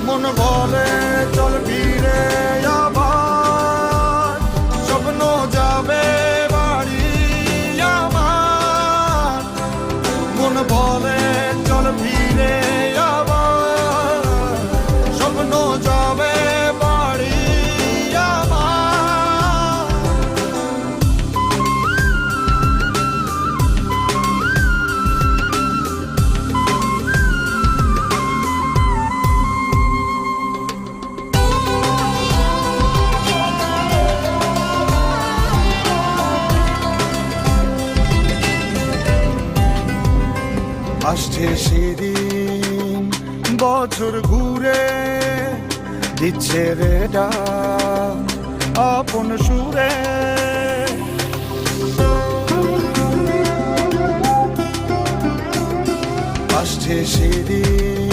মন বলে চল ফিরে আবার, স্বপ্ন যাবে বাড়ি আমার। মন বলে চল ফিরে আবার, স্বপ্ন যাবে বাড়ি আমার। আসছে সেদিন বছর ঘুরে, দিচ্ছে রে ডাক আপন সুরে। আসছে সেদিন